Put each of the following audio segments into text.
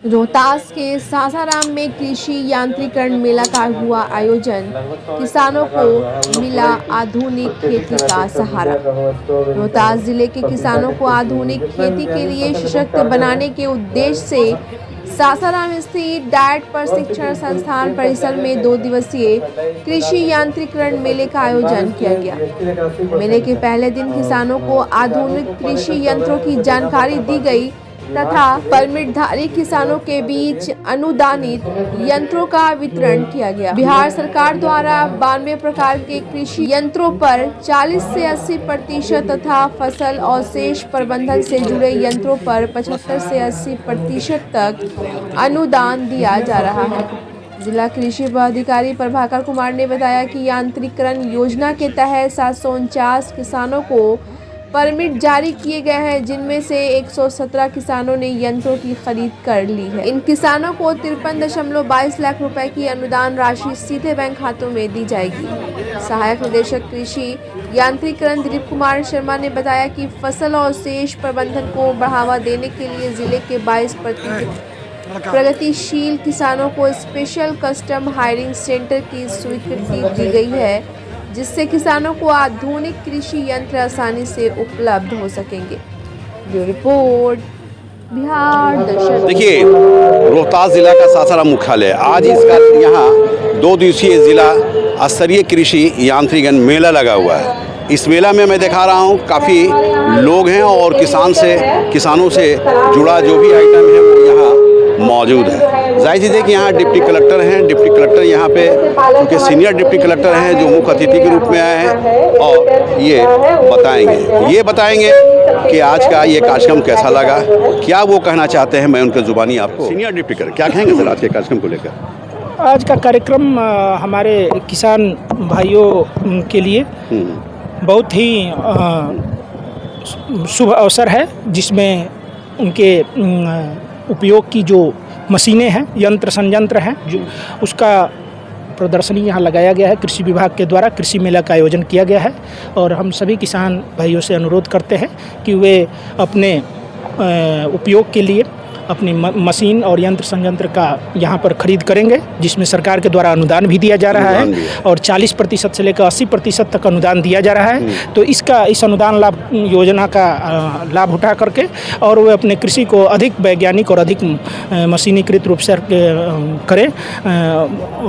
रोहतास के सासाराम में कृषि यांत्रिकरण मेला का हुआ आयोजन। किसानों को मिला आधुनिक खेती का सहारा। रोहतास जिले के किसानों को आधुनिक खेती के लिए सशक्त बनाने के उद्देश्य से सासाराम स्थित डाइट प्रशिक्षण संस्थान परिसर में 2 दिवसीय कृषि यांत्रिकरण मेले का आयोजन किया गया। मेले के पहले दिन किसानों को आधुनिक कृषि यंत्रों की जानकारी दी गई तथा परमिटधारी किसानों के बीच अनुदानित यंत्रों का वितरण किया गया। बिहार सरकार द्वारा 92 प्रकार के कृषि यंत्रों पर 40 से 80% तथा फसल अवशेष प्रबंधन से जुड़े यंत्रों पर 75 से 80% तक अनुदान दिया जा रहा है। जिला कृषि पदाधिकारी प्रभाकर कुमार ने बताया कि यांत्रिकरण योजना के तहत 749 किसानों को परमिट जारी किए गए हैं, जिनमें से 117 किसानों ने यंत्रों की खरीद कर ली है। इन किसानों को 53.22 लाख रुपए की अनुदान राशि सीधे बैंक खातों में दी जाएगी। सहायक निदेशक कृषि यांत्रिकरण दिलीप कुमार शर्मा ने बताया कि फसल अवशेष प्रबंधन को बढ़ावा देने के लिए जिले के 22 प्रगतिशील किसानों को स्पेशल कस्टम हायरिंग सेंटर की स्वीकृति दी गई है, जिससे किसानों को आधुनिक कृषि यंत्र आसानी से उपलब्ध हो सकेंगे। ब्यूरो रिपोर्ट, बिहार दर्शन। देखिए, रोहतास जिला का सासाराम मुख्यालय आज इसका यहाँ 2 दिवसीय जिला स्तरीय कृषि यांत्रिकरण मेला लगा हुआ है। इस मेला में मैं दिखा रहा हूँ काफ़ी लोग हैं और किसानों से जुड़ा जो भी आइटम है वो यहाँ मौजूद है। जाहिर चीज़ है कि यहाँ डिप्टी कलेक्टर हैं। डिप्टी कलेक्टर यहाँ पे उनके सीनियर डिप्टी कलेक्टर हैं जो मुख्य अतिथि के रूप में आए हैं और ये बताएंगे कि आज का ये कार्यक्रम कैसा लगा, क्या वो कहना चाहते हैं। मैं उनके ज़ुबानी आपको सीनियर डिप्टी कलेक्टर क्या कहेंगे सर आज के कार्यक्रम को लेकर। आज का कार्यक्रम हमारे किसान भाइयों के लिए बहुत ही शुभ अवसर है, जिसमें उनके उपयोग की जो मशीनें हैं, यंत्र संयंत्र हैं, जो उसका प्रदर्शनी यहाँ लगाया गया है। कृषि विभाग के द्वारा कृषि मेला का आयोजन किया गया है और हम सभी किसान भाइयों से अनुरोध करते हैं कि वे अपने उपयोग के लिए अपनी मशीन और यंत्र संयंत्र का यहाँ पर खरीद करेंगे, जिसमें सरकार के द्वारा अनुदान भी दिया जा रहा है और 40% से लेकर 80% तक अनुदान दिया जा रहा है। तो इस अनुदान लाभ योजना का लाभ उठा करके और वे अपने कृषि को अधिक वैज्ञानिक और अधिक मशीनीकृत रूप से करें,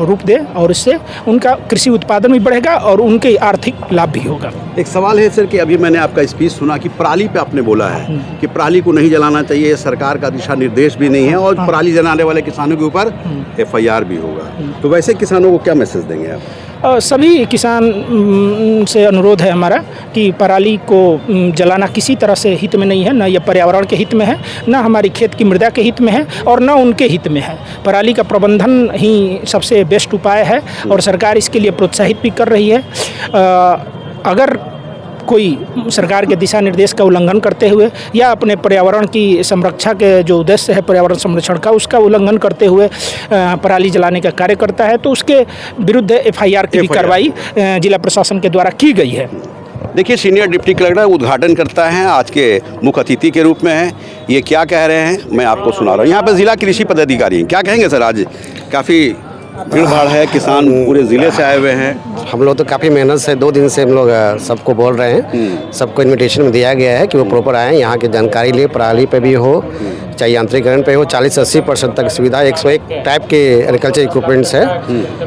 रूप दे, और इससे उनका कृषि उत्पादन भी बढ़ेगा और उनके आर्थिक लाभ भी होगा। एक सवाल है सर कि अभी मैंने आपका स्पीच सुना कि पराली पे आपने बोला है कि पराली को नहीं जलाना चाहिए, सरकार का दिशा निर्देश भी नहीं है और पराली जलाने वाले किसानों के ऊपर FIR भी होगा। तो वैसे किसानों को क्या मैसेज देंगे आप? सभी किसान से अनुरोध है हमारा कि पराली को जलाना किसी तरह से हित में नहीं है, न ये पर्यावरण के हित में है, न हमारी खेत की मृदा के हित में है और न उनके हित में है। पराली का प्रबंधन ही सबसे बेस्ट उपाय है और सरकार इसके लिए प्रोत्साहित भी कर रही है। अगर कोई सरकार के दिशा निर्देश का उल्लंघन करते हुए या अपने पर्यावरण की संरक्षा के जो उद्देश्य है पर्यावरण संरक्षण का, उसका उल्लंघन करते हुए पराली जलाने का कार्य करता है, तो उसके विरुद्ध FIR की कार्रवाई जिला प्रशासन के द्वारा की गई है। देखिए, सीनियर डिप्टी कलेक्टर उद्घाटन करता है, आज के मुख्य अतिथि के रूप में है। ये क्या कह रहे हैं मैं आपको सुना रहा हूँ। यहाँ पर जिला कृषि पदाधिकारी हैं, क्या कहेंगे सर? आज काफ़ी भीड़ भाड़ है, किसान पूरे ज़िले से आए हुए हैं। हम लोग तो काफ़ी मेहनत से 2 दिन से हम लोग सबको बोल रहे हैं, सबको इनविटेशन में दिया गया है कि वो प्रॉपर आएँ, यहाँ की जानकारी लिए, पराली पे भी हो चाहे यांत्रिकरण पे हो। 40 से 80% तक सुविधा, 101 टाइप के एग्रीकल्चर इक्विपमेंट्स है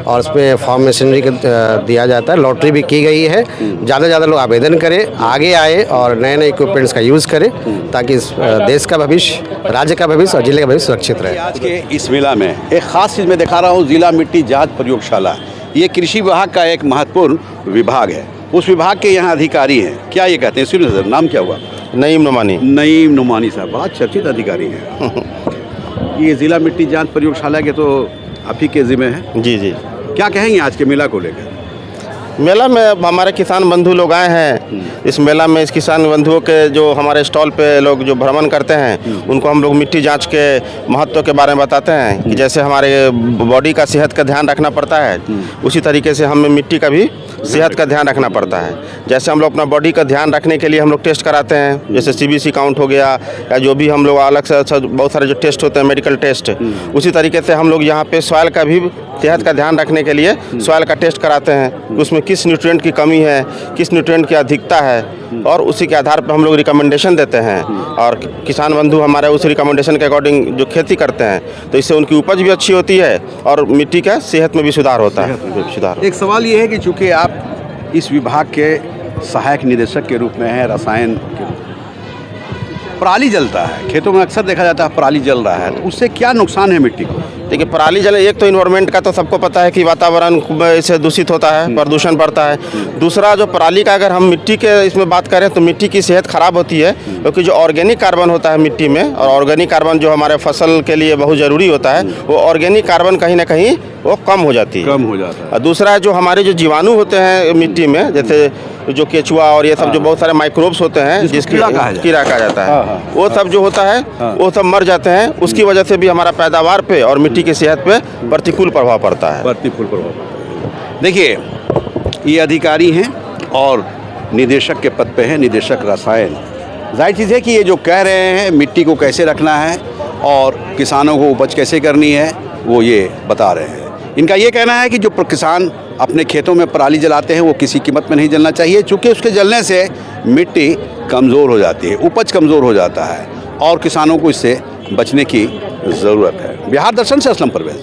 और उसमें फार्म मशीनरी दिया जाता है। लॉटरी भी की गई है, ज़्यादा से ज़्यादा लोग आवेदन करें, आगे आए और नए नए इक्विपमेंट्स का यूज़ करें ताकि इस देश का भविष्य, राज्य का भविष्य और जिले का भविष्य सुरक्षित रहे। आज के इस मेला में एक खास चीज़ मैं दिखा रहा हूँ, जिला मिट्टी जांच प्रयोगशाला। ये कृषि विभाग का एक महत्वपूर्ण विभाग है। उस विभाग के यहाँ अधिकारी हैं, क्या ये कहते हैं? सर नाम क्या हुआ? नईम नुमानी साहब, बहुत चर्चित अधिकारी हैं। ये जिला मिट्टी जांच प्रयोगशाला के तो आप ही के जिम्मे है। जी। क्या कहेंगे आज के मेला को लेकर? मेला में हमारे किसान बंधु लोग आए हैं। इस मेला में इस किसान बंधुओं के जो हमारे स्टॉल पे लोग जो भ्रमण करते हैं, उनको हम लोग मिट्टी जांच के महत्व के बारे में बताते हैं कि जैसे हमारे बॉडी का सेहत का ध्यान रखना पड़ता है, उसी तरीके से हमें मिट्टी का भी सेहत का ध्यान रखना पड़ता है। जैसे हम लोग अपना बॉडी का ध्यान रखने के लिए हम लोग टेस्ट कराते हैं, जैसे CBC काउंट हो गया या जो भी हम लोग अलग से बहुत सारे जो टेस्ट होते हैं मेडिकल टेस्ट, उसी तरीके से हम लोग यहाँ पे सॉइल का भी सेहत का ध्यान रखने के लिए सॉइल का टेस्ट कराते हैं। उसमें किस न्यूट्रिएंट की कमी है, किस न्यूट्रिएंट की अधिकता है, और उसी के आधार पर हम लोग रिकमेंडेशन देते हैं। और किसान बंधु हमारे उस रिकमेंडेशन के अकॉर्डिंग जो खेती करते हैं तो इससे उनकी उपज भी अच्छी होती है और मिट्टी का सेहत में भी सुधार होता है। एक सवाल ये है कि चूंकि आप इस विभाग के सहायक निदेशक के रूप में हैं, रसायन के रूप में, पराली जलता है खेतों में, अक्सर देखा जाता है पराली जल रहा है, तो उससे क्या नुकसान है मिट्टी को? देखिए, पराली जले, एक तो इन्वायरमेंट का तो सबको पता है कि वातावरण इससे दूषित होता है, प्रदूषण बढ़ता है। दूसरा, जो पराली का अगर हम मिट्टी के इसमें बात करें तो मिट्टी की सेहत खराब होती है, क्योंकि जो ऑर्गेनिक कार्बन होता है मिट्टी में, और ऑर्गेनिक कार्बन जो हमारे फसल के लिए बहुत ज़रूरी होता है, वो ऑर्गेनिक कार्बन कहीं ना कहीं वो कम हो जाती है, कम हो जाता है। और दूसरा, जो हमारे जो जीवाणु होते हैं मिट्टी में, जैसे जो केचुआ और ये सब जो बहुत सारे माइक्रोब्स होते हैं, जिसकी कीड़ा कहा जाता है, वो सब जो होता है वो सब मर जाते हैं। उसकी वजह से भी हमारा पैदावार पे और मिट्टी की सेहत पे प्रतिकूल प्रभाव पड़ता है। प्रतिकूल प्रभाव। देखिए, ये अधिकारी हैं और निदेशक के पद पे हैं, निदेशक रसायन। जाहिर चीज़ है कि ये जो कह रहे हैं मिट्टी को कैसे रखना है और किसानों को उपज कैसे करनी है, वो ये बता रहे हैं। इनका ये कहना है कि जो किसान अपने खेतों में पराली जलाते हैं वो किसी कीमत में नहीं जलना चाहिए, चूँकि उसके जलने से मिट्टी कमज़ोर हो जाती है, उपज कमज़ोर हो जाता है और किसानों को इससे बचने की ज़रूरत है। बिहार दर्शन से असलम परवेज़।